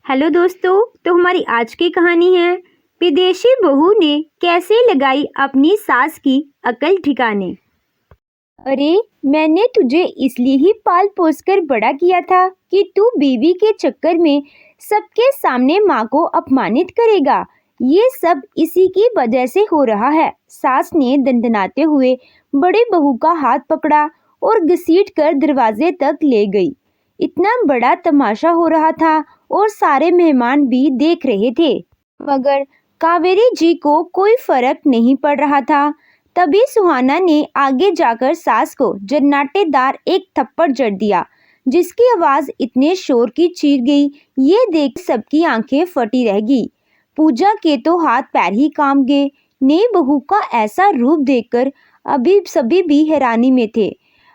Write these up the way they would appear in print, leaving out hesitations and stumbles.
Hello दोस्तों। तो हमारी आज की कहानी है विदेशी बहू ने कैसे लगाई अपनी सास की अकल ठिकाने। अरे, मैंने तुझे इसलिए ही पाल पोस कर बड़ा किया था कि तू बीवी के चक्कर में सबके सामने माँ को अपमानित करेगा। ये सब इसी की वजह से हो रहा है। सास ने दंदनाते हुए बड़ी बहू का हाथ पकड़ा और घसीट कर दरवाजे तक ले गई। इतना बड़ा तमाशा हो रहा था और सारे मेहमान भी देख रहे थे, मगर कावेरी जी को कोई फर्क नहीं पड़ रहा था। तभी सुहाना ने आगे जाकर सास को जन्नाटेदार एक थप्पड़ जड़ दिया, जिसकी आवाज इतने शोर की चीर गई, ये देख सबकी आंखें फटी रह गई। पूजा के तो हाथ पैर ही कांप गए। नई बहू का ऐसा रूप देखकर अभी सभी भी हैरानी में थे।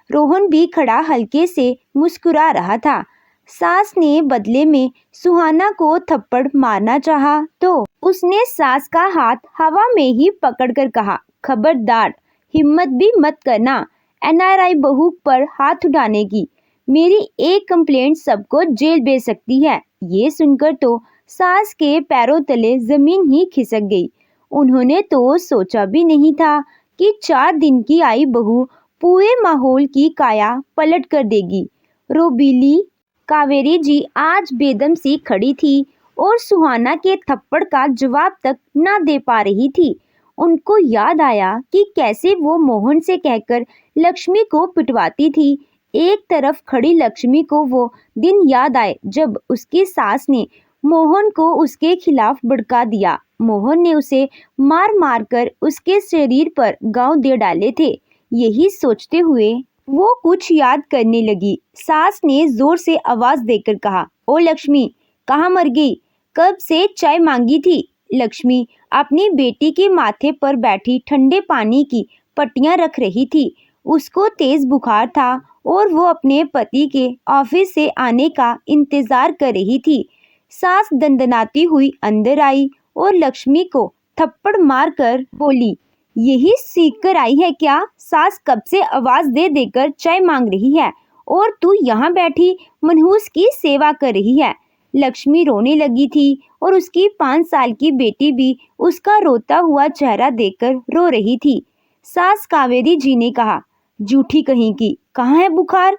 रोहन भी खड़ा हल्के से मुस्कुरा रहा था। सास ने बदले में सुहाना को थप्पड़ मारना चाहा तो उसने सास का हाथ हवा में ही पकड़कर कहा, खबरदार, हिम्मत भी मत करना एनआरआई बहू पर हाथ उठाने की। मेरी एक कंप्लेंट सबको जेल भेज सकती है। ये सुनकर तो सास के पैरों तले जमीन ही खिसक गई। उन्होंने तो सोचा भी नहीं था कि 4 दिन की आई बहू पूरे माहौल की काया पलट कर देगी। रोबीली कावेरी जी आज बेदम सी खड़ी थी और सुहाना के थप्पड़ का जवाब तक ना दे पा रही थी। उनको याद आया कि कैसे वो मोहन से कहकर लक्ष्मी को पिटवाती थी। एक तरफ खड़ी लक्ष्मी को वो दिन याद आए जब उसकी सास ने मोहन को उसके खिलाफ भड़का दिया। मोहन ने उसे मार मार कर उसके शरीर पर घाव दे डाले थे। यही सोचते हुए वो कुछ याद करने लगी। सास ने जोर से आवाज देकर कहा, ओ लक्ष्मी, कहाँ मर गई? कब से चाय मांगी थी? लक्ष्मी अपनी बेटी के माथे पर बैठी ठंडे पानी की पट्टियां रख रही थी। उसको तेज बुखार था और वो अपने पति के ऑफिस से आने का इंतजार कर रही थी। सास दंदनाती हुई अंदर आई और लक्ष्मी को थप्पड़ मारकर बोली, यही सीख कर आई है क्या? सास कब से आवाज दे देकर चाय मांग रही है और तू यहाँ बैठी मनहूस की सेवा कर रही है। लक्ष्मी रोने लगी थी और उसकी 5 साल की बेटी भी उसका रोता हुआ चेहरा देखकर रो रही थी। सास कावेरी जी ने कहा, झूठी कहीं की, कहाँ है बुखार?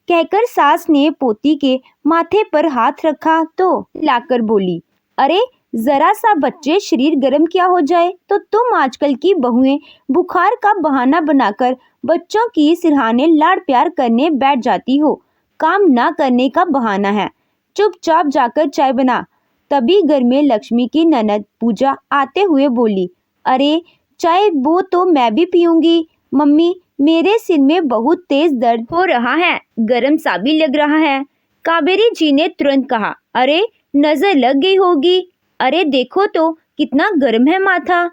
कहकर सास ने पोती के माथे पर हाथ रखा तो लाकर बोली, अरे, जरा सा बच्चे शरीर गर्म क्या हो जाए तो तुम आजकल की बहुएं बुखार का बहाना बनाकर बच्चों की सिरहाने लाड़ प्यार करने बैठ जाती हो। काम ना करने का बहाना है। चुपचाप जाकर चाय बना। तभी घर में लक्ष्मी की ननद पूजा आते हुए बोली, अरे, चाय वो तो मैं भी पीऊंगी। मम्मी, मेरे सिर में बहुत तेज दर्द हो रहा है, गर्म सा भी लग रहा है। कावेरी जी ने तुरंत कहा, अरे, नजर लग गई होगी। अरे देखो तो कितना गर्म है माथा।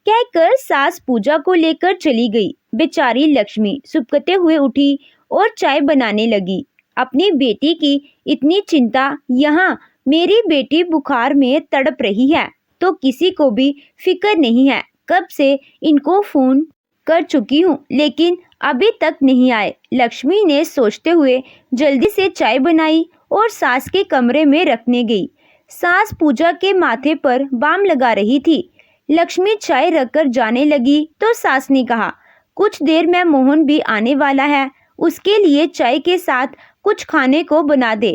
कहकर सास पूजा को लेकर चली गई। बेचारी लक्ष्मी सुबकते हुए उठी और चाय बनाने लगी। अपनी बेटी की इतनी चिंता, यहाँ मेरी बेटी बुखार में तड़प रही है तो किसी को भी फिक्र नहीं है। कब से इनको फोन कर चुकी हूँ लेकिन अभी तक नहीं आए। लक्ष्मी ने सोचते हुए जल्दी से चाय बनाई और सास के कमरे में रखने गई। सास पूजा के माथे पर बाम लगा रही थी। लक्ष्मी चाय रखकर जाने लगी तो सास ने कहा, कुछ देर में मोहन भी आने वाला है, उसके लिए चाय के साथ कुछ खाने को बना दे।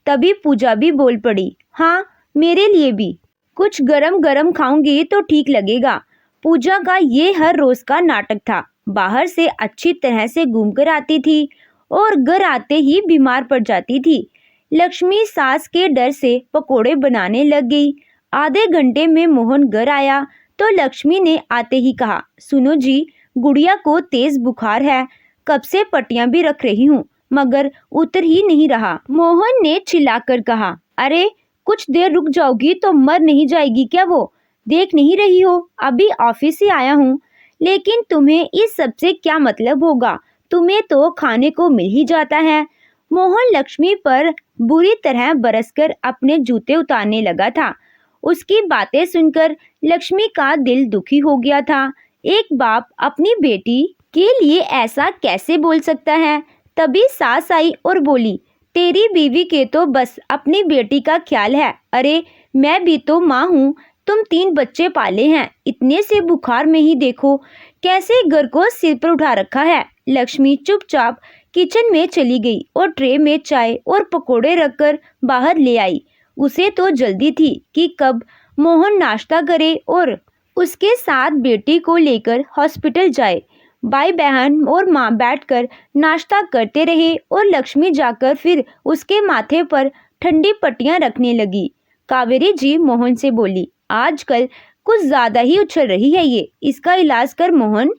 तभी पूजा भी बोल पड़ी, हाँ, मेरे लिए भी कुछ गरम गरम खाऊंगी तो ठीक लगेगा। पूजा का ये हर रोज का नाटक था। बाहर से अच्छी तरह से घूमकर आती थी और घर आते ही बीमार पड़ जाती थी। लक्ष्मी सास के डर से पकोड़े बनाने लग गई। आधे घंटे में मोहन घर आया तो लक्ष्मी ने आते ही कहा, सुनो जी, गुड़िया को तेज बुखार है, कब से पट्टियां भी रख रही हूँ मगर उतर ही नहीं रहा। मोहन ने चिल्लाकर कहा, अरे, कुछ देर रुक जाओगी तो मर नहीं जाएगी क्या? वो देख नहीं रही हो, अभी ऑफिस से आया हूँ। लेकिन तुम्हें इस सब से क्या मतलब होगा? तुम्हें तो खाने को मिल ही जाता है। मोहन लक्ष्मी पर बुरी तरह बरसकर अपने जूते उतारने लगा था। उसकी बातें सुनकर लक्ष्मी का दिल दुखी हो गया था। एक बाप अपनी बेटी के लिए ऐसा कैसे बोल सकता है? तभी सास आई और बोली, तेरी बीवी के तो बस अपनी बेटी का ख्याल है। अरे मैं भी तो माँ हूँ, तुम 3 बच्चे पाले हैं, इतने से बुखार में ही देखो कैसे घर को सिर पर उठा रखा है। लक्ष्मी चुपचाप किचन में चली गई और ट्रे में चाय और पकोड़े रखकर बाहर ले आई। उसे तो जल्दी थी कि कब मोहन नाश्ता करे और उसके साथ बेटी को लेकर हॉस्पिटल जाए। भाई बहन और माँ बैठकर नाश्ता करते रहे और लक्ष्मी जाकर फिर उसके माथे पर ठंडी पट्टियां रखने लगी। कावेरी जी मोहन से बोली, आजकल कुछ ज्यादा ही उछल रही है ये, इसका इलाज कर मोहन,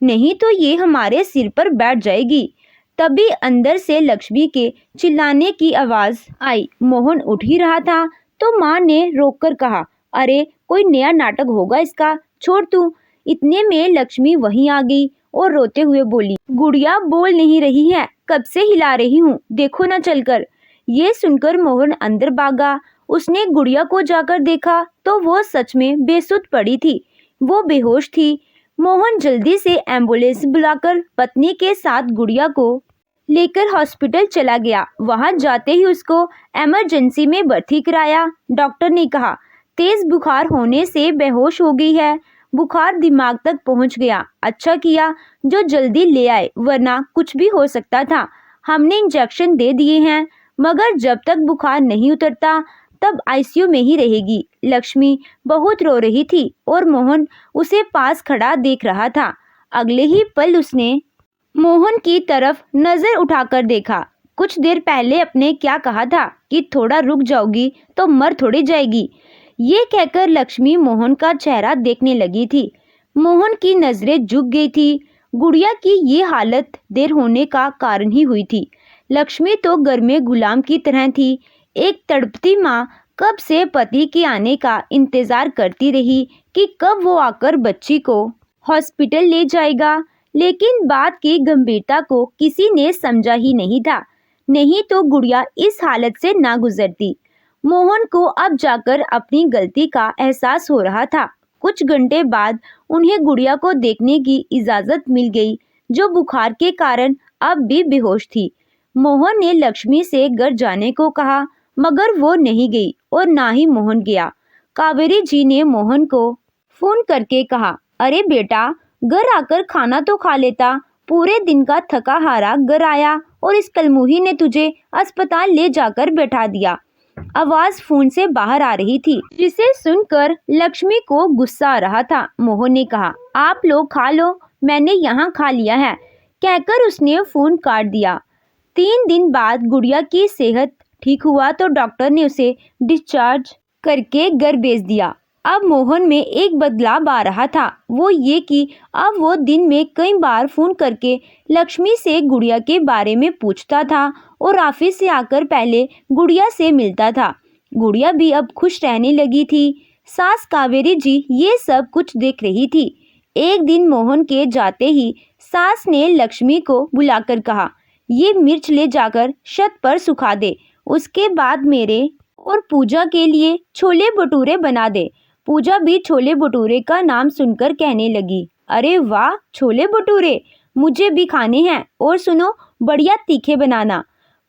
नहीं तो ये हमारे सिर पर बैठ जाएगी। तभी अंदर से लक्ष्मी के चिल्लाने की आवाज आई। मोहन उठ ही रहा था तो माँ ने रोककर कहा, अरे कोई नया नाटक होगा इसका, छोड़ तू। इतने में लक्ष्मी वहीं आ गई और रोते हुए बोली, गुड़िया बोल नहीं रही है, कब से हिला रही हूँ, देखो ना चलकर। ये सुनकर मोहन अंदर भागा। उसने गुड़िया को जाकर देखा तो वो सच में बेसुध पड़ी थी, वो बेहोश थी। मोहन जल्दी से एम्बुलेंस बुलाकर पत्नी के साथ गुड़िया को लेकर हॉस्पिटल चला गया। वहां जाते ही उसको इमरजेंसी में भर्ती कराया। डॉक्टर ने कहा, तेज बुखार होने से बेहोश हो गई है, बुखार दिमाग तक पहुंच गया। अच्छा किया जो जल्दी ले आए, वरना कुछ भी हो सकता था। हमने इंजेक्शन दे दिए हैं, मगर जब तक बुखार नहीं उतरता तब आईसीयू में ही रहेगी। लक्ष्मी बहुत रो रही थी और मोहन उसे पास खड़ा देख रहा था। अगले ही पल उसने मोहन की तरफ नजर उठाकर देखा। कुछ देर पहले अपने क्या कहा था कि थोड़ा रुक जाओगी तो मर थोड़ी जाएगी। ये कहकर लक्ष्मी मोहन का चेहरा देखने लगी थी। मोहन की नजरें झुक गई थी। गुड़िया की ये हालत देर होने का कारण ही हुई थी। लक्ष्मी तो घर में गुलाम की तरह थी। एक तड़पती माँ कब से पति के आने का इंतजार करती रही कि कब वो आकर बच्ची को हॉस्पिटल ले जाएगा, लेकिन बात की गंभीरता को किसी ने समझा ही नहीं था, नहीं तो गुड़िया इस हालत से ना गुजरती। मोहन को अब जाकर अपनी गलती का एहसास हो रहा था। कुछ घंटे बाद उन्हें गुड़िया को देखने की इजाजत मिल गई, जो बुखार के कारण अब भी बेहोश थी। मोहन ने लक्ष्मी से घर जाने को कहा, मगर वो नहीं गई और ना ही मोहन गया। कावेरी जी ने मोहन को फोन करके कहा, अरे बेटा, घर आकर खाना तो खा लेता, पूरे दिन का थका हारा घर आया और इस कलमुही ने तुझे अस्पताल ले जाकर बैठा दिया। आवाज फोन से बाहर आ रही थी, जिसे सुनकर लक्ष्मी को गुस्सा आ रहा था। मोहन ने कहा, आप लोग खा लो, मैंने यहाँ खा लिया है, कहकर उसने फोन काट दिया। 3 दिन बाद गुड़िया की सेहत ठीक हुआ तो डॉक्टर ने उसे डिस्चार्ज करके घर भेज दिया। अब मोहन में एक बदलाव आ रहा था, वो ये कि अब वो दिन में कई बार फोन करके लक्ष्मी से गुड़िया के बारे में पूछता था और ऑफिस से आकर पहले गुड़िया से मिलता था। गुड़िया भी अब खुश रहने लगी थी। सास कावेरी जी ये सब कुछ देख रही थी। एक दिन मोहन के जाते ही सास ने लक्ष्मी को बुलाकर कहा, ये मिर्च ले जाकर छत पर सुखा दे, उसके बाद मेरे और पूजा के लिए छोले भटूरे बना दे। पूजा भी छोले भटूरे का नाम सुनकर कहने लगी, अरे वाह, छोले भटूरे मुझे भी खाने हैं, और सुनो, बढ़िया तीखे बनाना।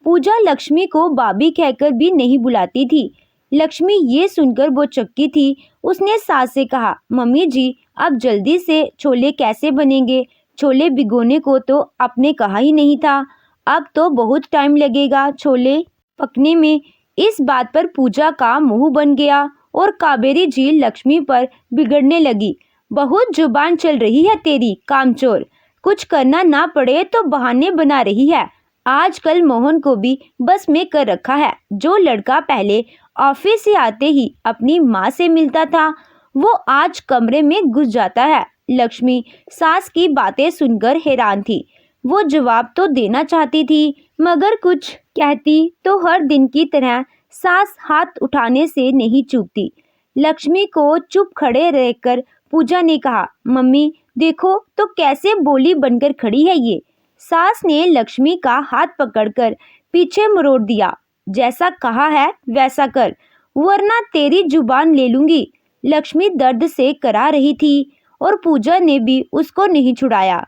पूजा लक्ष्मी को भाभी कहकर भी नहीं बुलाती थी। लक्ष्मी ये सुनकर वो चक्की थी। उसने सास से कहा, मम्मी जी, अब जल्दी से छोले कैसे बनेंगे? छोले भिगोने को तो आपने कहा ही नहीं था, अब तो बहुत टाइम लगेगा छोले पकने में। इस बात पर पूजा का मुंह बन गया और कावेरी जी लक्ष्मी पर बिगड़ने लगी। बहुत जुबान चल रही है तेरी, कामचोर, कुछ करना ना पड़े तो बहाने बना रही है। आजकल मोहन को भी बस में कर रखा है। जो लड़का पहले ऑफिस से आते ही अपनी माँ से मिलता था, वो आज कमरे में घुस जाता है। लक्ष्मी सास की बातें सुनकर हैरान थी। वो जवाब तो देना चाहती थी, मगर कुछ कहती तो हर दिन की तरह सास हाथ उठाने से नहीं चूकती। लक्ष्मी को चुप खड़े रहकर पूजा ने कहा, मम्मी देखो तो कैसे बोली बनकर खड़ी है ये। सास ने लक्ष्मी का हाथ पकड़कर पीछे मरोड़ दिया। जैसा कहा है वैसा कर, वरना तेरी जुबान ले लूंगी। लक्ष्मी दर्द से करा रही थी और पूजा ने भी उसको नहीं छुड़ाया।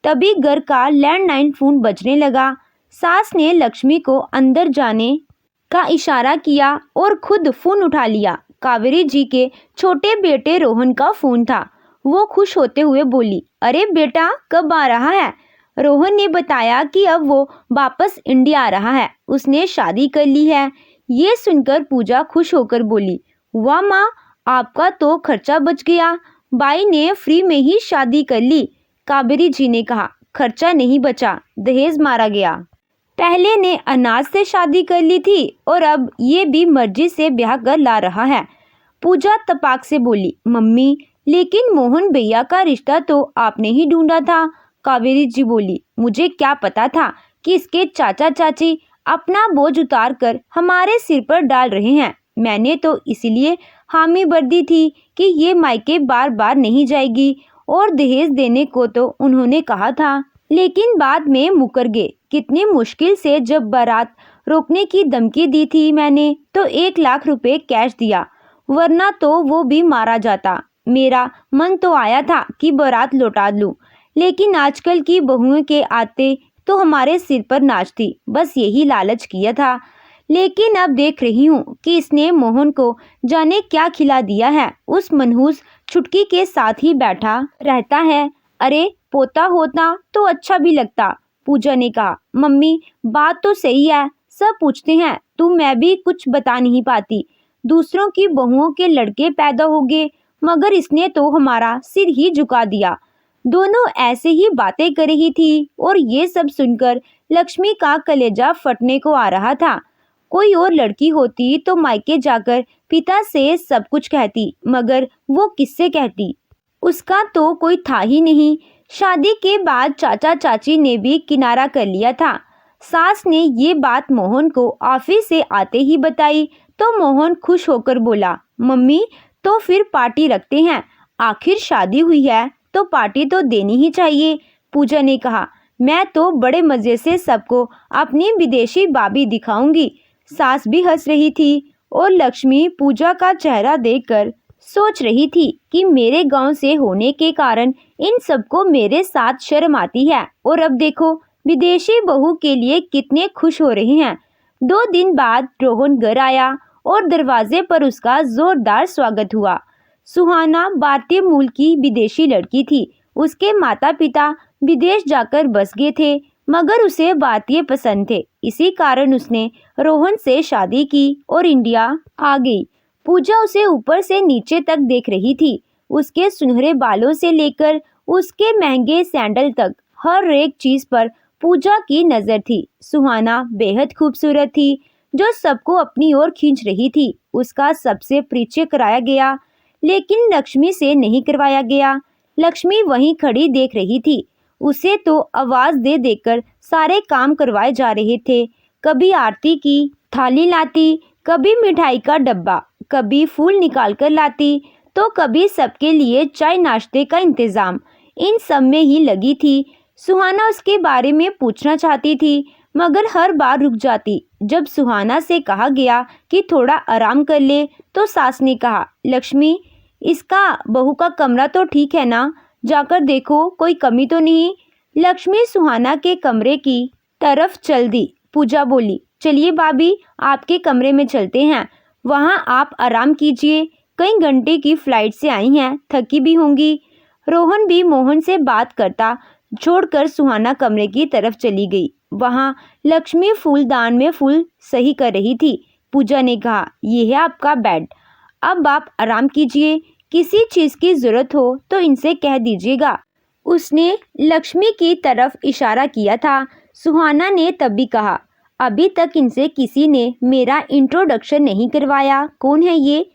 तभी घर का लैंडलाइन फोन बजने लगा। सास ने लक्ष्मी को अंदर जाने का इशारा किया और खुद फोन उठा लिया। कावेरी जी के छोटे बेटे रोहन का फोन था। वो खुश होते हुए बोली, अरे बेटा कब आ रहा है? रोहन ने बताया कि अब वो वापस इंडिया आ रहा है, उसने शादी कर ली है। ये सुनकर पूजा खुश होकर बोली, वाह माँ, आपका तो खर्चा बच गया, बाई ने फ्री में ही शादी कर ली। कावेरी जी ने कहा, खर्चा नहीं बचा, दहेज मारा गया। पहले ने अनाज से शादी कर ली थी और अब ये भी मर्जी से ब्याह कर ला रहा है। पूजा तपाक से बोली, मम्मी लेकिन मोहन भैया का रिश्ता तो आपने ही ढूंढा था। कावेरी जी बोली, मुझे क्या पता था कि इसके चाचा चाची अपना बोझ उतार कर हमारे सिर पर डाल रहे हैं। मैंने तो इसलिए हामी भर दी थी कि ये मायके बार बार नहीं जाएगी और दहेज देने को तो उन्होंने कहा था, लेकिन बाद में मुकर गए। कितनी मुश्किल से जब बारात रोकने की धमकी दी थी मैंने तो 1 लाख रुपए कैश दिया, वरना तो वो भी मारा जाता। मेरा मन तो आया था कि बारात लौटा लूं, लेकिन आजकल की बहुओं के आते तो हमारे सिर पर नाचती, बस यही लालच किया था। लेकिन अब देख रही हूँ कि इसने मोहन को जाने क्या खिला दिया है। उस मनहूस छुटकी के साथ ही बैठा रहता है। अरे पोता होता तो अच्छा भी लगता। पूजा ने कहा, मम्मी बात तो सही है, सब पूछते हैं तू, मैं भी कुछ बता नहीं पाती। दूसरों की बहुओं के लड़के पैदा हो गए, मगर इसने तो हमारा सिर ही झुका दिया। दोनों ऐसे ही बातें कर रही थी और ये सब सुनकर लक्ष्मी का कलेजा फटने को आ रहा था। कोई और लड़की होती तो मायके जाकर पिता से सब कुछ कहती, मगर वो किससे कहती? उसका तो कोई था ही नहीं। शादी के बाद चाचा चाची ने भी किनारा कर लिया था। सास ने ये बात मोहन को ऑफिस से आते ही बताई तो मोहन खुश होकर बोला, मम्मी तो फिर पार्टी रखते हैं, आखिर शादी हुई है तो पार्टी तो देनी ही चाहिए। पूजा ने कहा, मैं तो बड़े मजे से सबको अपनी विदेशी भाभी दिखाऊंगी। सास भी हंस रही थी और लक्ष्मी पूजा का चेहरा देखकर सोच रही थी कि मेरे गांव से होने के कारण इन सबको मेरे साथ शर्म आती है, और अब देखो विदेशी बहू के लिए कितने खुश हो रहे हैं। 2 दिन बाद रोहन घर आया और दरवाजे पर उसका जोरदार स्वागत हुआ। सुहाना भारतीय मूल की विदेशी लड़की थी। उसके माता पिता विदेश जाकर बस गए थे, मगर उसे भारतीय पसंद थे। इसी कारण उसने रोहन से शादी की और इंडिया आ गई। पूजा उसे ऊपर से नीचे तक देख रही थी। उसके सुनहरे बालों से लेकर उसके महंगे सैंडल तक हर एक चीज पर पूजा की नजर थी। सुहाना बेहद खूबसूरत थी, जो सबको अपनी ओर खींच रही थी। उसका सबसे परिचय कराया गया, लेकिन लक्ष्मी से नहीं करवाया गया। लक्ष्मी वहीं खड़ी देख रही थी। उसे तो आवाज दे देकर सारे काम करवाए जा रहे थे। कभी आरती की थाली लाती, कभी मिठाई का डब्बा, कभी फूल निकाल कर लाती, तो कभी सबके लिए चाय नाश्ते का इंतजाम। इन सब में ही लगी थी। सुहाना उसके बारे में पूछना चाहती थी, मगर हर बार रुक जाती। जब सुहाना से कहा गया कि थोड़ा आराम कर ले, तो सास ने कहा, लक्ष्मी इसका बहू का कमरा तो ठीक है ना, जाकर देखो कोई कमी तो नहीं। लक्ष्मी सुहाना के कमरे की तरफ चल दी। पूजा बोली, चलिए भाभी आपके कमरे में चलते हैं, वहाँ आप आराम कीजिए, कई घंटे की फ्लाइट से आई हैं, थकी भी होंगी। रोहन भी मोहन से बात करता छोड़कर सुहाना कमरे की तरफ चली गई। वहाँ लक्ष्मी फूलदान में फूल सही कर रही थी। पूजा ने कहा, ये है आपका बेड, अब आप आराम कीजिए, किसी चीज़ की ज़रूरत हो तो इनसे कह दीजिएगा। उसने लक्ष्मी की तरफ इशारा किया था। सुहाना ने तभी कहा, अभी तक इनसे किसी ने मेरा इंट्रोडक्शन नहीं करवाया, कौन है ये?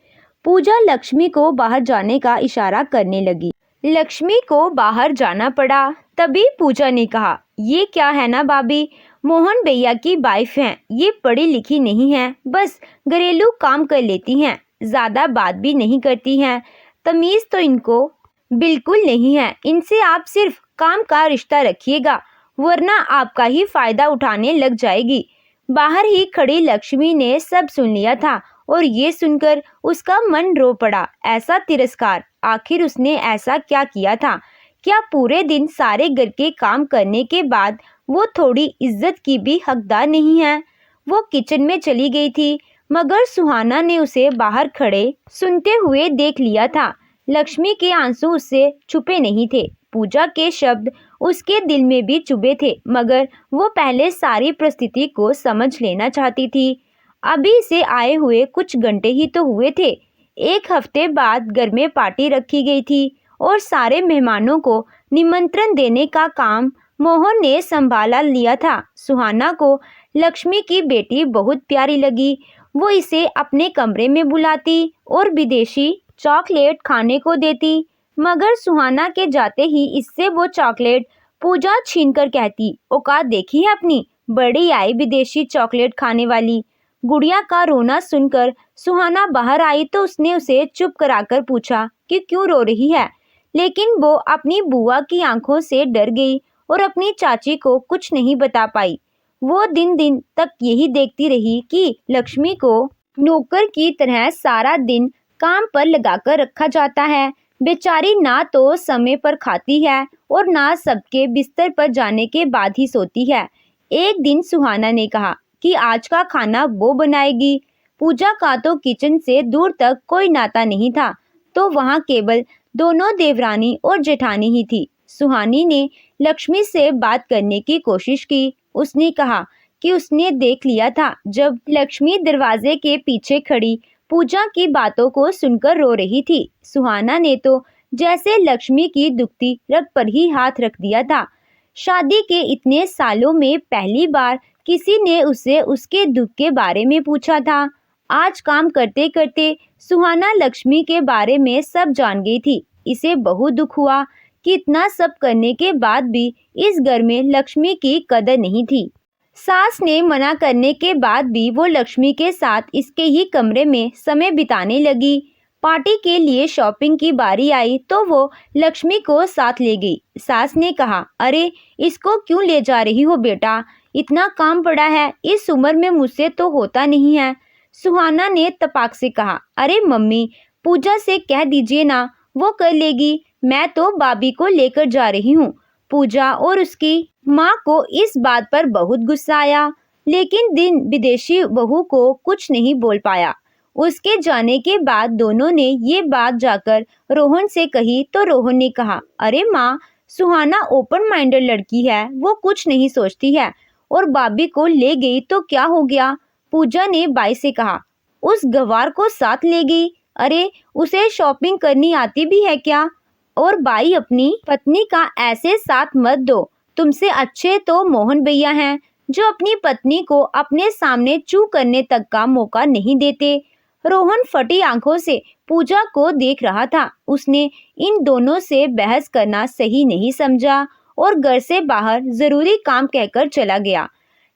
पूजा लक्ष्मी को बाहर जाने का इशारा करने लगी। लक्ष्मी को बाहर जाना पड़ा। तभी पूजा ने कहा, ये क्या है ना भाभी, मोहन भैया की वाइफ हैं, ये पढ़ी लिखी नहीं है, बस घरेलू काम कर लेती हैं, ज़्यादा बात भी नहीं करती हैं, तमीज़ तो इनको बिल्कुल नहीं है। इनसे आप सिर्फ काम का रिश्ता रखिएगा, वरना आपका ही फायदा उठाने लग जाएगी। बाहर ही खड़ी लक्ष्मी ने सब सुन लिया था और ये सुनकर उसका मन रो पड़ा। ऐसा तिरस्कार, आखिर उसने ऐसा क्या किया था? क्या पूरे दिन सारे घर के काम करने के बाद वो थोड़ी इज्जत की भी हकदार नहीं है। वो किचन में चली गई थी, मगर सुहाना ने उसे बाहर खड़े सुनते हुए देख लिया था। लक्ष्मी के आंसू उससे छुपे नहीं थे। पूजा के शब्द उसके दिल में भी चुभे थे, मगर वो पहले सारी परिस्थिति को समझ लेना चाहती थी। अभी से आए हुए कुछ घंटे ही तो हुए थे। एक हफ्ते बाद घर में पार्टी रखी गई थी और सारे मेहमानों को निमंत्रण देने का काम मोहन ने संभाला लिया था। सुहाना को लक्ष्मी की बेटी बहुत प्यारी लगी। वो इसे अपने कमरे में बुलाती और विदेशी चॉकलेट खाने को देती, मगर सुहाना के जाते ही इससे वो चॉकलेट पूजा छीनकर कहती, औकात देखी है अपनी, बड़ी आई विदेशी चॉकलेट खाने वाली। गुड़िया का रोना सुनकर सुहाना बाहर आई तो उसने उसे चुप कराकर पूछा कि क्यों रो रही है, लेकिन वो अपनी बुआ की आंखों से डर गई और अपनी चाची को कुछ नहीं बता पाई। वो दिन दिन तक यही देखती रही कि लक्ष्मी को नौकर की तरह सारा दिन काम पर लगाकर रखा जाता है। बेचारी ना तो समय पर खाती है और ना सबके बिस्तर पर जाने के बाद ही सोती है। एक दिन सुहाना ने कहा कि आज का खाना वो बनाएगी। पूजा का तो किचन से दूर तक कोई नाता नहीं था, तो वहाँ केवल दोनों देवरानी और जेठानी ही थी। सुहानी ने लक्ष्मी से बात करने की कोशिश की। उसने कहा कि उसने देख लिया था जब लक्ष्मी दरवाजे के पीछे खड़ी पूजा की बातों को सुनकर रो रही थी। सुहाना ने तो जैसे लक्ष्मी की दुखती रग पर ही हाथ रख दिया था। शादी के इतने सालों में पहली बार किसी ने उसे उसके दुख के बारे में पूछा था। आज काम करते करते सुहाना लक्ष्मी के बारे में सब जान गई थी। इसे बहुत दुख हुआ कि इतना सब करने के बाद भी इस घर में लक्ष्मी की कदर नहीं थी। सास ने मना करने के बाद भी वो लक्ष्मी के साथ इसके ही कमरे में समय बिताने लगी। पार्टी के लिए शॉपिंग की बारी आई तो वो लक्ष्मी को साथ ले गई। सास ने कहा, अरे इसको क्यों ले जा रही हो बेटा, इतना काम पड़ा है, इस उम्र में मुझसे तो होता नहीं है। सुहाना ने तपाक से कहा, अरे मम्मी पूजा से कह दीजिए ना, वो कर लेगी, मैं तो बाबी को लेकर जा रही हूँ। पूजा और उसकी माँ को इस बात पर बहुत गुस्सा आया, लेकिन दिन विदेशी बहू को कुछ नहीं बोल पाया। उसके जाने के बाद दोनों ने ये बात जाकर रोहन से कही तो रोहन ने कहा, अरे माँ, सुहाना ओपन माइंडेड लड़की है, वो कुछ नहीं सोचती है और बाबी को ले गई तो क्या हो गया। पूजा ने बाई से कहा, उस गवार को साथ ले गई, अरे उसे शॉपिंग करनी आती भी है क्या। और बाई, अपनी पत्नी का ऐसे साथ मत दो, तुमसे अच्छे तो मोहन भैया हैं जो अपनी पत्नी को अपने सामने चू करने तक का मौका नहीं देते। रोहन फटी आंखों से पूजा को देख रहा था। उसने इन दोनों से बहस करना सही नहीं समझा और घर से बाहर जरूरी काम कहकर चला गया।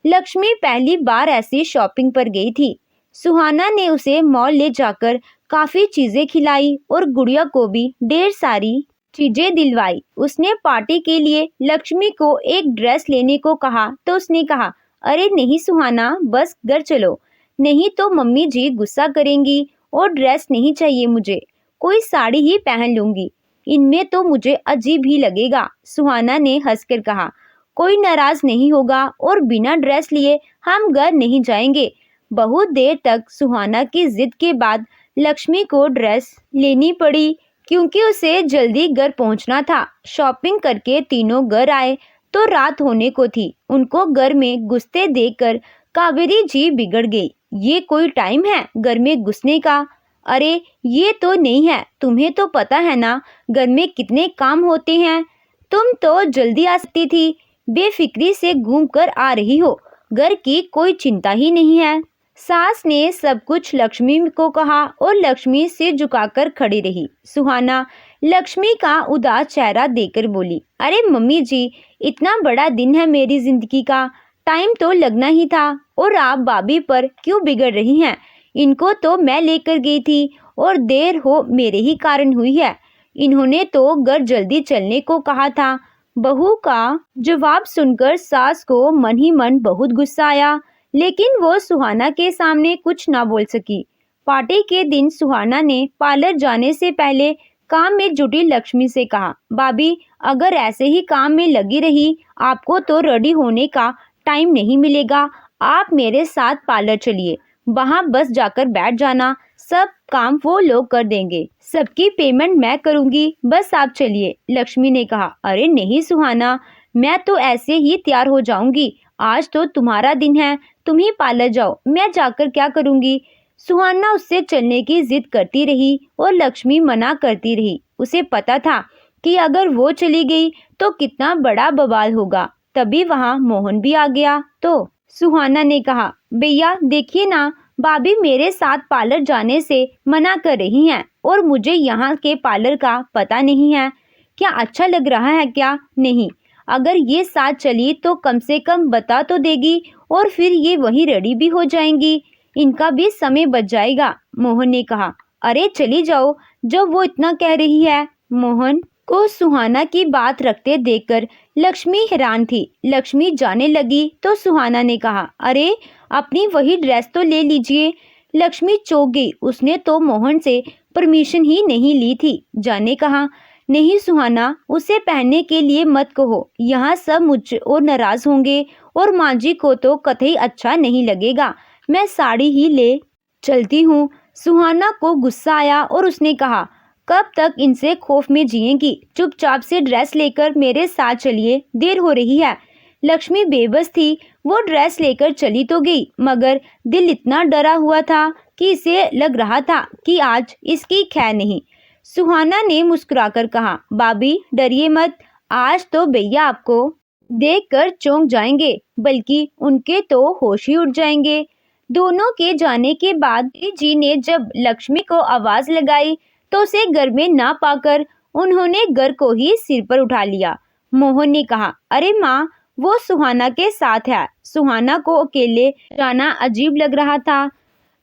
लक्ष्मी पहली बार ऐसी शॉपिंग पर गई थी। सुहाना ने उसे मॉल ले जाकर काफी चीजें खिलाई और गुड़िया को भी ढेर सारी चीजें दिलवाई। उसने पार्टी के लिए लक्ष्मी को एक ड्रेस लेने को कहा तो उसने कहा, अरे नहीं सुहाना, बस घर चलो, नहीं तो मम्मी जी गुस्सा करेंगी और ड्रेस नहीं चाहिए मुझे, कोई साड़ी ही पहन लूंगी, इनमें तो मुझे अजीब ही लगेगा। सुहाना ने हंसकर कहा, कोई नाराज नहीं होगा और बिना ड्रेस लिए हम घर नहीं जाएंगे। बहुत देर तक सुहाना की जिद के बाद लक्ष्मी को ड्रेस लेनी पड़ी, क्योंकि उसे जल्दी घर पहुंचना था। शॉपिंग करके तीनों घर आए तो रात होने को थी। उनको घर में घुसते देखकर कावेरी जी बिगड़ गई। ये कोई टाइम है घर में घुसने का? अरे ये तो नहीं है, तुम्हें तो पता है ना घर में कितने काम होते हैं। तुम तो जल्दी आ सकती थी, बेफिक्री से घूम कर आ रही हो, घर की कोई चिंता ही नहीं है। सास ने सब कुछ लक्ष्मी को कहा और लक्ष्मी सिर झुकाकर खड़ी रही। सुहाना लक्ष्मी का उदास चेहरा देखकर बोली, अरे मम्मी जी, इतना बड़ा दिन है मेरी जिंदगी का, टाइम तो लगना ही था, और आप भाभी पर क्यों बिगड़ रही हैं? इनको तो मैं लेकर गई थी और देर हो मेरे ही कारण हुई है। इन्होंने तो घर जल्दी चलने को कहा था। बहू का जवाब सुनकर सास को मन ही मन बहुत गुस्सा आया, लेकिन वो सुहाना के सामने कुछ ना बोल सकी। पार्टी के दिन सुहाना ने पार्लर जाने से पहले काम में जुटी लक्ष्मी से कहा, भाभी अगर ऐसे ही काम में लगी रही आपको तो रेडी होने का टाइम नहीं मिलेगा। आप मेरे साथ पार्लर चलिए, वहाँ बस जाकर बैठ जाना, सब काम वो लोग कर देंगे, सबकी पेमेंट मैं करूँगी, बस आप चलिए। लक्ष्मी ने कहा, अरे नहीं सुहाना, मैं तो ऐसे ही तैयार हो जाऊंगी, आज तो तुम्हारा दिन है, तुम ही पार्लर जाओ, मैं जाकर क्या करूँगी। सुहाना उससे चलने की जिद करती रही और लक्ष्मी मना करती रही। उसे पता था कि अगर वो चली गई तो कितना बड़ा बवाल होगा। तभी वहाँ मोहन भी आ गया तो सुहाना ने कहा, भैया देखिए ना, भाभी मेरे साथ पार्लर जाने से मना कर रही हैं और मुझे यहाँ के पार्लर का पता नहीं है। क्या अच्छा लग रहा है क्या? नहीं, अगर ये साथ चली तो कम से कम बता तो देगी और फिर ये वहीं रेडी भी हो जाएंगी, इनका भी समय बच जाएगा। मोहन ने कहा, अरे चली जाओ जब वो इतना कह रही है। मोहन को सुहाना की बात रखते देखकर लक्ष्मी हैरान थी। लक्ष्मी जाने लगी तो सुहाना ने कहा, अरे अपनी वही ड्रेस तो ले लीजिए। लक्ष्मी चौंक गई, उसने तो मोहन से परमिशन ही नहीं ली थी। जाने कहा, नहीं सुहाना, उसे पहनने के लिए मत कहो, यहाँ सब मुझ और नाराज होंगे और माँ जी को तो कतई अच्छा नहीं लगेगा, मैं साड़ी ही ले चलती हूँ। सुहाना को गुस्सा आया और उसने कहा, कब तक इनसे खौफ में जिएंगी, चुपचाप से ड्रेस लेकर मेरे साथ चलिए, देर हो रही है। लक्ष्मी बेबस थी, वो ड्रेस लेकर चली तो गई मगर दिल इतना डरा हुआ था कि इसे लग रहा था कि आज इसकी खैर नहीं। सुहाना ने मुस्कुराकर कहा, भाभी डरिए मत, आज तो भैया आपको देखकर चौंक जाएंगे, बल्कि उनके तो होश ही उड़ जाएंगे। दोनों के जाने के बाद जी ने जब लक्ष्मी को आवाज लगाई तो उसे घर में ना पाकर उन्होंने घर को ही सिर पर उठा लिया। मोहन ने कहा, अरे माँ, वो सुहाना के साथ है। सुहाना को अकेले जाना अजीब लग रहा था,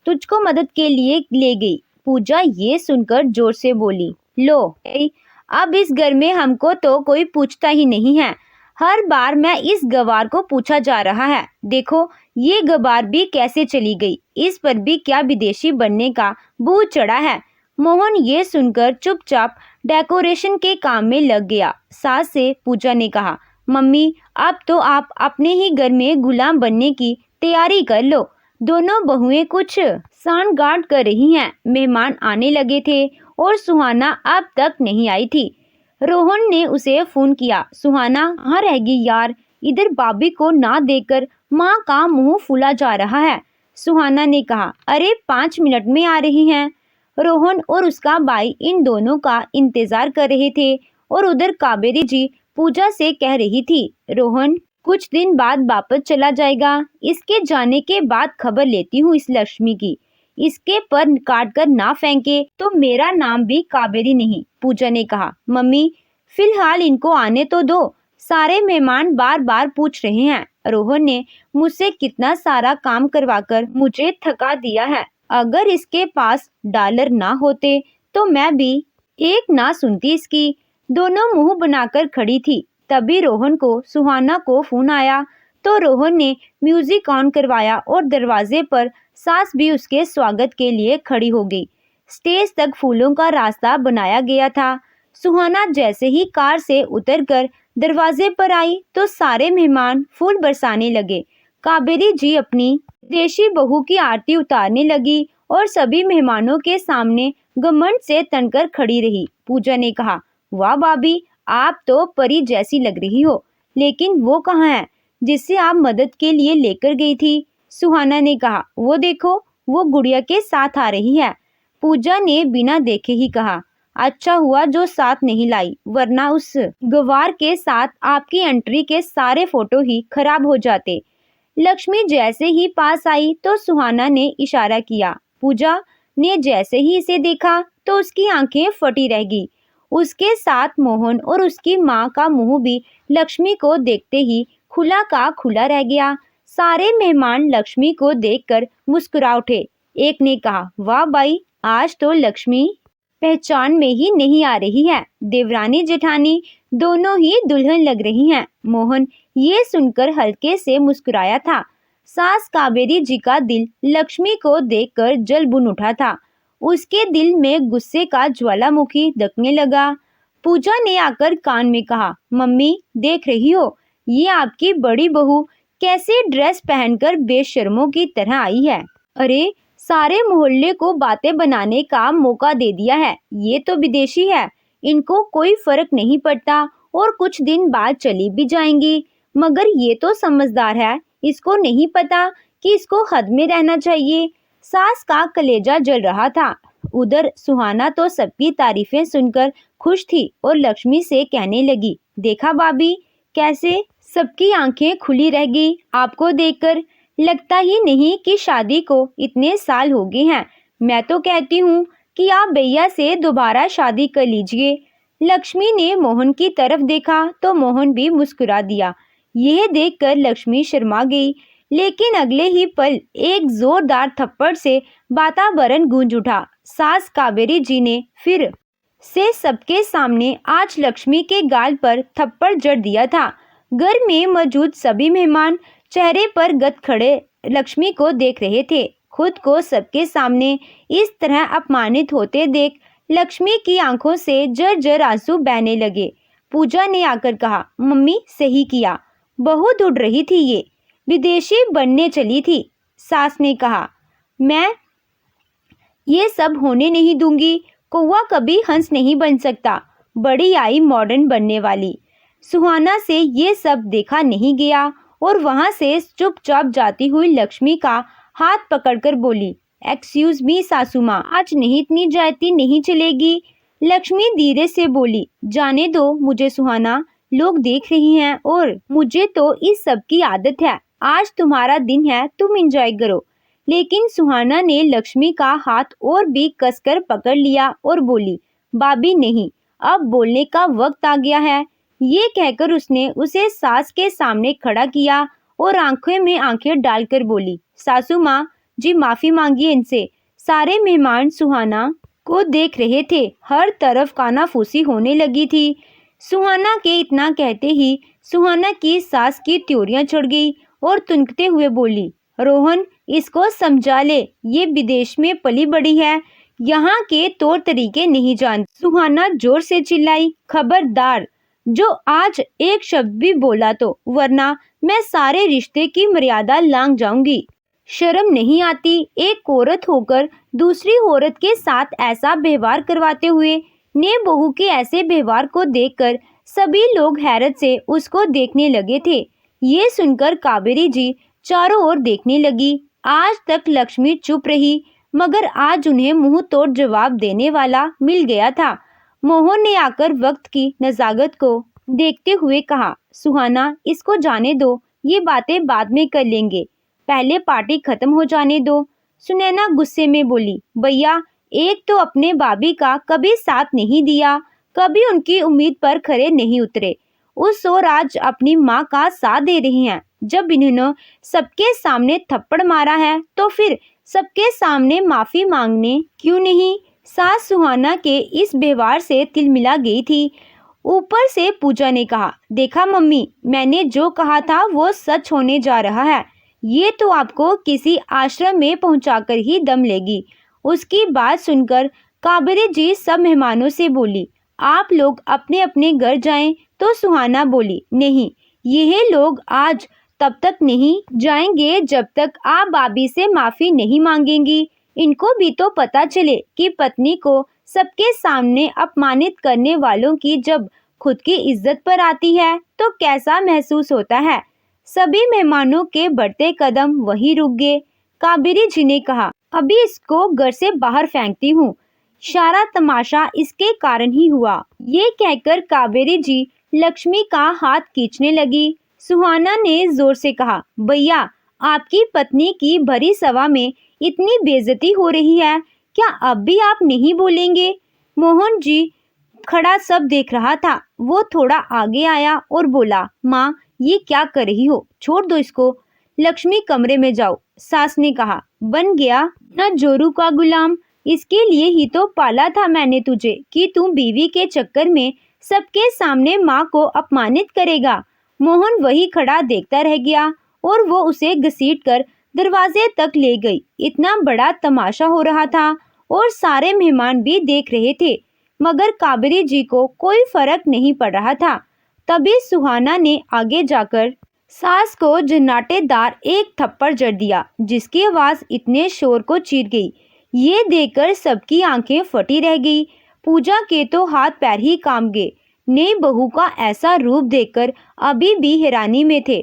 तुझको मदद के लिए ले गई। पूजा ये सुनकर जोर से बोली, लो अब इस घर में हमको तो कोई पूछता ही नहीं है, हर बार मैं इस गवार को पूछा जा रहा है। देखो ये गवार भी कैसे चली गई, इस पर भी क्या विदेशी बनने का भूत चढ़ा है। मोहन ये सुनकर चुपचाप डेकोरेशन के काम में लग गया। सास से पूजा ने कहा, मम्मी अब तो आप अपने ही घर में गुलाम बनने की तैयारी कर लो। दोनों बहुएं कुछ सांठगांठ कर रही हैं। मेहमान आने लगे थे और सुहाना अब तक नहीं आई थी। रोहन ने उसे फोन किया, सुहाना कहाँ रह गई यार, इधर भाभी को ना देखकर माँ का मुंह फूला जा रहा है। सुहाना ने कहा, अरे 5 मिनट में आ रही हैं। रोहन और उसका भाई इन दोनों का इंतजार कर रहे थे और उधर कावेरी जी पूजा से कह रही थी, रोहन कुछ दिन बाद वापस चला जाएगा, इसके जाने के बाद खबर लेती हूँ इस लक्ष्मी की, इसके पर काट कर ना फेंके तो मेरा नाम भी कावेरी नहीं। पूजा ने कहा, मम्मी फिलहाल इनको आने तो दो, सारे मेहमान बार बार पूछ रहे हैं। रोहन ने मुझसे कितना सारा काम करवाकर मुझे थका दिया है, अगर इसके पास डॉलर ना होते तो मैं भी एक ना सुनती इसकी। दोनों मुंह बनाकर खड़ी थी। तभी रोहन को सुहाना को फोन आया तो रोहन ने म्यूजिक ऑन करवाया और दरवाजे पर सास भी उसके स्वागत के लिए खड़ी हो गई। स्टेज तक फूलों का रास्ता बनाया गया था। सुहाना जैसे ही कार से उतरकर दरवाजे पर आई तो सारे मेहमान फूल बरसाने लगे। कावेरी जी अपनी देशी बहू की आरती उतारने लगी और सभी मेहमानों के सामने घमंड से तनकर खड़ी रही। पूजा ने कहा, वाह भाभी, आप तो परी जैसी लग रही हो, लेकिन वो कहाँ है जिससे आप मदद के लिए लेकर गई थी? सुहाना ने कहा, वो देखो, वो गुड़िया के साथ आ रही है। पूजा ने बिना देखे ही कहा, अच्छा हुआ जो साथ नहीं लाई, वरना उस गवार के साथ आपकी एंट्री के सारे फोटो ही खराब हो जाते। लक्ष्मी जैसे ही पास आई तो सुहाना ने इशारा किया। पूजा ने जैसे ही इसे देखा तो उसकी आंखें फटी रह गई। उसके साथ मोहन और उसकी माँ का मुंह भी लक्ष्मी को देखते ही खुला का खुला रह गया। सारे मेहमान लक्ष्मी को देखकर मुस्कुरा उठे। एक ने कहा, वाह भाई, आज तो लक्ष्मी पहचान में ही नहीं आ रही है, देवरानी जेठानी दोनों ही दुल्हन लग रही हैं। मोहन ये सुनकर हल्के से मुस्कुराया था। सास कावेरी जी का दिल लक्ष्मी को देखकर जल भुन उठा था। उसके दिल में गुस्से का ज्वालामुखी दकने लगा। पूजा ने आकर कान में कहा, मम्मी देख रही हो, ये आपकी बड़ी बहू कैसे ड्रेस पहनकर बेशर्मों की तरह आई है। अरे, सारे मोहल्ले को बातें बनाने का मौका दे दिया है। ये तो विदेशी है, इनको कोई फर्क नहीं पड़ता और कुछ दिन बाद चली भी जाएंगी। मगर ये तो समझदार है, इसको नहीं पता कि इसको हद में रहना चाहिए। सास का कलेजा जल रहा था। उधर सुहाना तो सबकी तारीफें सुनकर खुश थी और लक्ष्मी से कहने लगी, देखा भाभी, कैसे सबकी आंखें खुली रह गई आपको देखकर। लगता ही नहीं कि शादी को इतने साल हो गए हैं। मैं तो कहती हूँ कि आप भैया से दोबारा शादी कर लीजिए। लक्ष्मी ने मोहन की तरफ देखा तो मोहन भी मुस्कुरा दिया। यह देखकर लक्ष्मी शर्मा गई, लेकिन अगले ही पल एक जोरदार थप्पड़ से वातावरण गूंज उठा। सास कावेरी जी ने फिर से सबके सामने आज लक्ष्मी के गाल पर थप्पड़ जड़ दिया था। घर में मौजूद सभी मेहमान चेहरे पर गद खड़े लक्ष्मी को देख रहे थे। खुद को सबके सामने इस तरह अपमानित होते देख लक्ष्मी की आंखों से जर आंसू बहने लगे। पूजा ने आकर कहा, मम्मी सही किया, बहू ढूंढ रही थी, ये विदेशी बनने चली थी। सास ने कहा, मैं ये सब होने नहीं दूंगी। कौवा कभी हंस नहीं बन सकता। बड़ी आई मॉडर्न बनने वाली। सुहाना से ये सब देखा नहीं गया और वहां से चुपचाप जाती हुई लक्ष्मी का हाथ पकड़कर बोली, एक्सक्यूज मी सासू माँ, आज नहीं इतनी जाती नहीं चलेगी। लक्ष्मी धीरे से बोली, जाने दो मुझे सुहाना, लोग देख रही हैं और मुझे तो इस सब की आदत है। आज तुम्हारा दिन है, तुम एंजॉय करो। लेकिन सुहाना ने लक्ष्मी का हाथ और भी कसकर पकड़ लिया और बोली, भाभी नहीं, अब बोलने का वक्त आ गया है। ये कहकर उसने उसे सास के सामने खड़ा किया और आंखों में आंखें डालकर बोली, सासू माँ जी माफी मांगिए इनसे। सारे मेहमान सुहाना को देख रहे थे। हर तरफ कानाफूसी होने लगी थी। सुहाना के इतना कहते ही सुहाना की सास की त्योरियां चढ़ गई और तुनकते हुए बोली, रोहन इसको समझा ले, ये विदेश में पली बड़ी है, यहाँ के तौर तरीके नहीं जानती। सुहाना जोर से चिल्लाई, खबरदार, जो आज एक शब्द भी बोला तो, वरना मैं सारे रिश्ते की मर्यादा लांघ जाऊंगी। शर्म नहीं आती एक औरत होकर दूसरी औरत के साथ ऐसा व्यवहार करवाते हुए। ने बहू के ऐसे व्यवहार को देखकर सभी लोग हैरत से उसको देखने लगे थे। ये सुनकर कावेरी जी चारों ओर देखने लगी। आज तक लक्ष्मी चुप रही, मगर आज उन्हें मुंह तोड़ जवाब देने वाला मिल गया था। मोहन ने आकर वक्त की नजाकत को देखते हुए कहा, सुहाना इसको जाने दो, ये बातें बाद में कर लेंगे, पहले पार्टी खत्म हो जाने दो। सुनैना गुस्से में बोली, भैया एक तो अपने भाभी का कभी साथ नहीं दिया, कभी उनकी उम्मीद पर खरे नहीं उतरे, उस और आज अपनी माँ का साथ दे रही हैं। जब इन्होंने सबके सामने थप्पड़ मारा है तो फिर सबके सामने माफी मांगने क्यों नहीं। सास सुहाना के इस व्यवहार से तिलमिला गई थी। ऊपर से पूजा ने कहा, देखा मम्मी, मैंने जो कहा था वो सच होने जा रहा है। ये तो आपको किसी आश्रम में पहुंचाकर ही दम लेगी। उसकी बात सुनकर कावेरी जी सब मेहमानों से बोली, आप लोग अपने अपने घर जाएं। तो सुहाना बोली, नहीं, यह लोग आज तब तक नहीं जाएंगे जब तक आप भाभी से माफी नहीं मांगेंगी। इनको भी तो पता चले कि पत्नी को सबके सामने अपमानित करने वालों की जब खुद की इज्जत पर आती है तो कैसा महसूस होता है। सभी मेहमानों के बढ़ते कदम वहीं रुक गए। कावेरी जी ने कहा, अभी इसको घर से बाहर फेंकती हूँ, सारा तमाशा इसके कारण ही हुआ। ये कहकर कावेरी जी लक्ष्मी का हाथ खींचने लगी। सुहाना ने जोर से कहा, भैया आपकी पत्नी की भरी सभा में इतनी बेइज्जती हो रही है, क्या अब भी आप नहीं बोलेंगे। मोहन जी खड़ा सब देख रहा था। वो थोड़ा आगे आया और बोला, माँ ये क्या कर रही हो, छोड़ दो इसको। लक्ष्मी कमरे में जाओ। सास ने कहा, बन गया ना जोरू का गुलाम, इसके लिए ही तो पाला था मैंने तुझे कि तू बीवी के चक्कर में सबके सामने माँ को अपमानित करेगा। मोहन वही खड़ा देखता रह गया और वो उसे घसीटकर दरवाजे तक ले गई। इतना बड़ा तमाशा हो रहा था और सारे मेहमान भी देख रहे थे। मगर काबरी जी को कोई फर्क नहीं पड़ रहा था। तभी सुहाना ने आगे जाकर सास को झन्नाटेदार एक थप्पड़ जड़ दिया, जिसकी आवाज इतने शोर को चीर गई। ये देखकर सबकी आंखें फटी रह गई। पूजा के तो हाथ पैर ही कांप गए। नई बहू का ऐसा रूप देखकर अभी भी हैरानी में थे।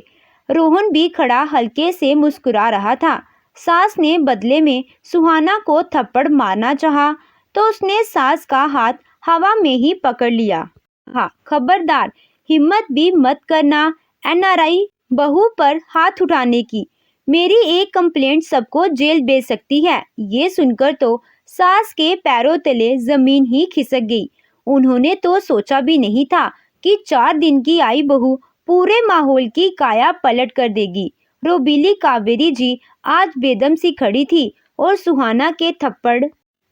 रोहन भी खड़ा हल्के से मुस्कुरा रहा था। सास ने बदले में सुहाना को थप्पड़ मारना चाहा तो उसने सास का हाथ हवा में ही पकड़ लिया। हाँ, खबरदार, हिम्मत भी मत करना एनआरआई बहू पर हाथ उठाने की। मेरी एक कंप्लेंट सबको जेल भेज सकती है। ये सुनकर तो सास के पैरों तले जमीन ही खिसक गई। उन्होंने तो सोचा भी नहीं था कि 4 दिन की आई बहू पूरे माहौल की काया पलट कर देगी। रोबीली कावेरी जी आज बेदम सी खड़ी थी और सुहाना के थप्पड़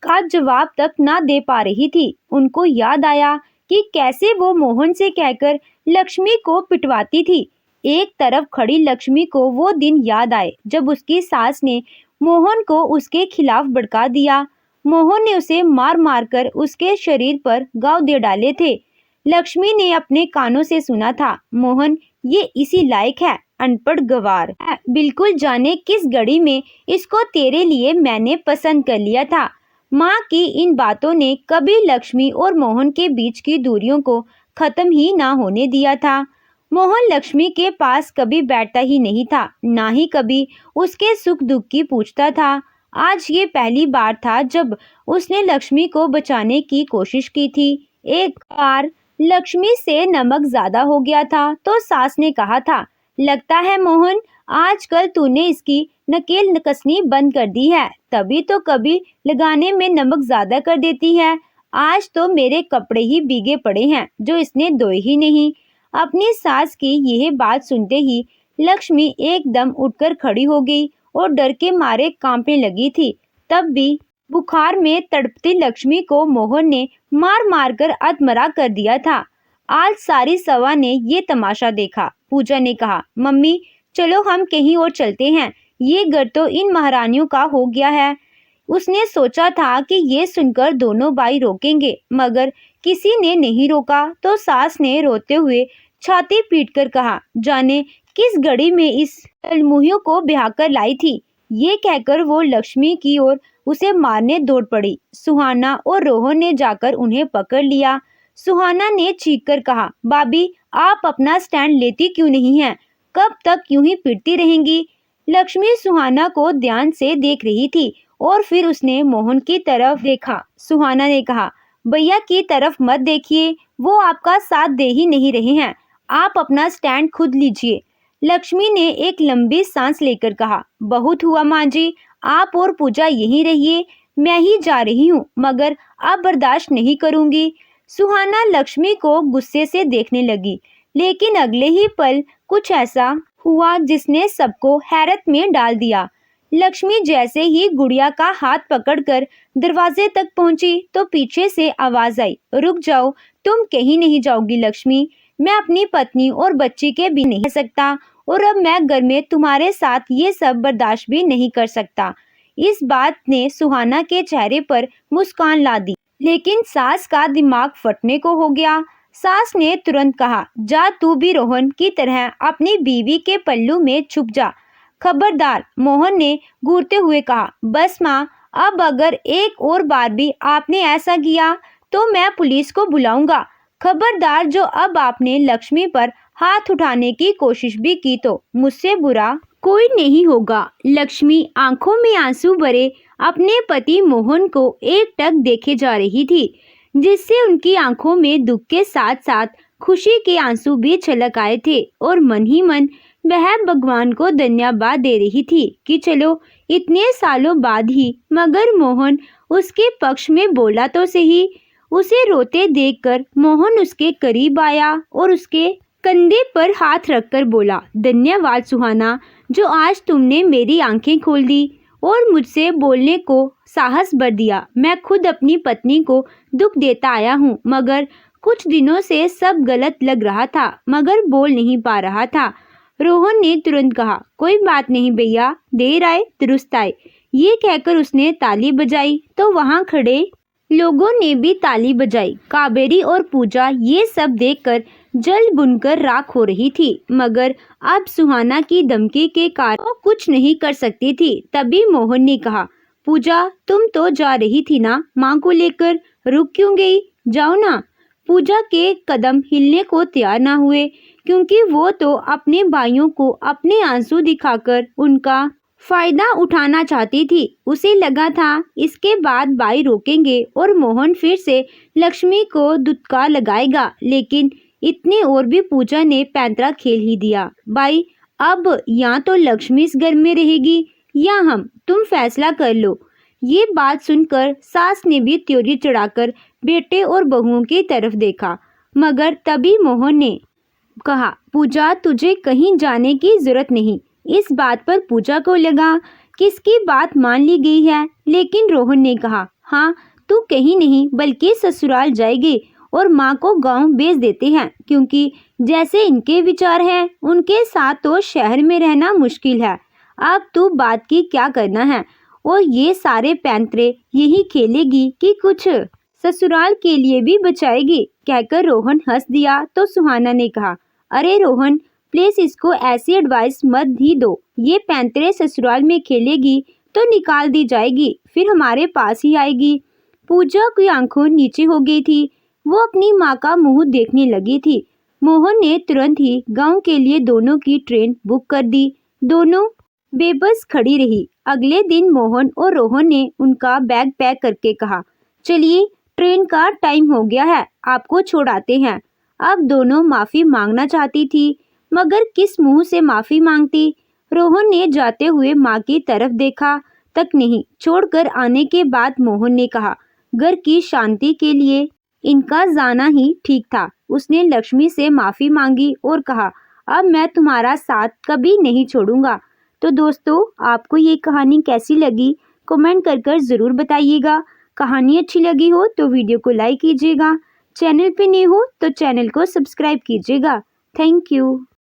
का जवाब तक ना दे पा रही थी। उनको याद आया कि कैसे वो मोहन से कहकर लक्ष्मी को पिटवाती थी। एक तरफ खड़ी लक्ष्मी को वो दिन याद आए जब उसकी सास ने मोहन को उसके खिलाफ भड़का दिया। मोहन ने उसे मार मार कर उसके शरीर पर घाव दे डाले थे। लक्ष्मी ने अपने कानों से सुना था, मोहन ये इसी लायक है, अनपढ़ गवार है। बिल्कुल जाने किस घड़ी में इसको तेरे लिए मैंने पसंद कर लिया था। माँ की इन बातों ने कभी लक्ष्मी और मोहन के बीच की दूरियों को खत्म ही ना होने दिया था। मोहन लक्ष्मी के पास कभी बैठता ही नहीं था, ना ही कभी उसके सुख दुख की पूछता था। आज ये पहली बार था जब उसने लक्ष्मी को बचाने की कोशिश की थी। एक बार लक्ष्मी से नमक ज्यादा हो गया था तो सास ने कहा था, लगता है मोहन आजकल तूने इसकी नकेल कसनी बंद कर दी है, तभी तो कभी लगाने में नमक ज्यादा कर देती है। आज तो मेरे कपड़े ही भीगे पड़े हैं जो इसने धोए ही नहीं। अपनी सास की यह बात सुनते ही लक्ष्मी एकदम उठकर खड़ी हो गई और डर के मारे कांपने लगी थी। तब भी बुखार में तड़पती लक्ष्मी को मोहन ने मार मार कर अधमरा कर दिया था। आज सारी सभा ने ये तमाशा देखा। पूजा ने कहा, मम्मी चलो हम कहीं और चलते हैं, ये घर तो इन महारानियों का हो गया है। उसने सोचा था कि ये सुनकर दोनों भाई रोकेंगे, मगर किसी ने नहीं रोका तो सास ने रोते हुए छाती पीटकर कहा, जाने किस घड़ी में इस अलमुहियों को ब्याह कर लाई थी। ये कहकर वो लक्ष्मी की ओर उसे मारने दौड़ पड़ी। सुहाना और रोहन ने जाकर उन्हें पकड़ लिया। सुहाना ने चीखकर कहा, भाभी आप अपना स्टैंड लेती क्यों नहीं हैं? कब तक यूं ही पीटती रहेंगी? लक्ष्मी सुहाना को ध्यान से देख रही थी और फिर उसने मोहन की तरफ देखा। सुहाना ने कहा, भैया की तरफ मत देखिए, वो आपका साथ दे ही नहीं रहे हैं, आप अपना स्टैंड खुद लीजिए। लक्ष्मी ने एक लंबी सांस लेकर कहा, बहुत हुआ माँ जी, आप और पूजा यहीं रहिए, मैं ही जा रही हूँ, मगर अब बर्दाश्त नहीं करूँगी। सुहाना लक्ष्मी को गुस्से से देखने लगी, लेकिन अगले ही पल कुछ ऐसा हुआ जिसने सबको हैरत में डाल दिया। लक्ष्मी जैसे ही गुड़िया का हाथ पकड़कर दरवाजे तक पहुंची तो पीछे से आवाज आई, रुक जाओ, तुम कहीं नहीं जाओगी लक्ष्मी, मैं अपनी पत्नी और बच्ची के भी नहीं रह सकता और अब मैं घर में तुम्हारे साथ ये सब बर्दाश्त भी नहीं कर सकता। इस बात ने सुहाना के चेहरे पर मुस्कान ला दी, लेकिन सास का दिमाग फटने को हो गया। सास ने तुरंत कहा, जा तू भी रोहन की तरह अपनी बीवी के पल्लू में छुप जा। खबरदार, मोहन ने घूरते हुए कहा, बस माँ, अब अगर एक और बार भी आपने ऐसा किया तो मैं पुलिस को बुलाऊंगा। खबरदार, जो अब आपने लक्ष्मी पर हाथ उठाने की कोशिश भी की तो मुझसे बुरा कोई नहीं होगा। लक्ष्मी आंखों में आंसू भरे अपने पति मोहन को एकटक देखे जा रही थी, जिससे उनकी आंखों में दुख के साथ साथ खुशी के आंसू भी छलक आए थे और मन ही मन वह भगवान को धन्यवाद दे रही थी कि चलो इतने सालों बाद ही मगर मोहन उसके पक्ष में बोला तो सही। उसे रोते देखकर मोहन उसके करीब आया और उसके कंधे पर हाथ रखकर बोला, धन्यवाद सुहाना, जो आज तुमने मेरी आंखें खोल दी और मुझसे बोलने को साहस भर दिया। मैं खुद अपनी पत्नी को दुख देता आया हूँ, मगर कुछ दिनों से सब गलत लग रहा था, मगर बोल नहीं पा रहा था। रोहन ने तुरंत कहा, कोई बात नहीं भैया, देर आए दुरुस्त आए। ये कहकर उसने ताली बजाई तो वहां खड़े लोगों ने भी ताली बजाई। कावेरी और पूजा ये सब देखकर जल बुनकर राख हो रही थी, मगर अब सुहाना की धमकी के कारण वो कुछ नहीं कर सकती थी। तभी मोहन ने कहा, पूजा तुम तो जा रही थी ना माँ को लेकर, रुक क्यों गई? जाओ ना। पूजा के कदम हिलने को तैयार ना हुए, क्योंकि वो तो अपने भाइयों को अपने आंसू दिखाकर उनका फायदा उठाना चाहती थी। उसे लगा था इसके बाद भाई रोकेंगे और मोहन फिर से लक्ष्मी को दुत्कार लगाएगा, लेकिन इतने और भी पूजा ने पैंतरा खेल ही दिया। भाई अब या तो लक्ष्मी इस घर में रहेगी या हम, तुम फैसला कर लो। ये बात सुनकर सास ने भी त्योरी चढ़ाकर बेटे और बहुओं की तरफ देखा, मगर तभी मोहन ने कहा, पूजा तुझे कहीं जाने की जरूरत नहीं। इस बात पर पूजा को लगा कि इसकी बात मान ली गई है, लेकिन रोहन ने कहा, हाँ तू कहीं नहीं बल्कि ससुराल जाएगी और माँ को गांव भेज देते हैं, क्योंकि जैसे इनके विचार हैं उनके साथ तो शहर में रहना मुश्किल है। अब तू बात की क्या करना है, और ये सारे पैंतरे यही खेलेगी कि कुछ ससुराल के लिए भी बचाएगी? कहकर रोहन हंस दिया तो सुहाना ने कहा, अरे रोहन प्लीज इसको ऐसी एडवाइस मत ही दो। ये पैंतरे ससुराल में खेलेगी तो निकाल दी जाएगी, फिर हमारे पास ही आएगी। पूजा की आंखों नीचे हो गई थी, वो अपनी माँ का मुंह देखने लगी थी। मोहन ने तुरंत ही गांव के लिए दोनों की ट्रेन बुक कर दी। दोनों बेबस खड़ी रही। अगले दिन मोहन और रोहन ने उनका बैग पैक करके कहा, चलिए ट्रेन का टाइम हो गया है, आपको छोड़ाते हैं। अब दोनों माफी मांगना चाहती थी, मगर किस मुंह से माफी मांगती? रोहन ने जाते हुए माँ की तरफ देखा तक नहीं। छोड़कर आने के बाद मोहन ने कहा, घर की शांति के लिए इनका जाना ही ठीक था। उसने लक्ष्मी से माफी मांगी और कहा, अब मैं तुम्हारा साथ कभी नहीं छोड़ूंगा। तो दोस्तों, आपको ये कहानी कैसी लगी कमेंट कर जरूर बताइएगा। कहानी अच्छी लगी हो तो वीडियो को लाइक कीजिएगा। चैनल पे नए हो तो चैनल को सब्सक्राइब कीजिएगा। Thank you.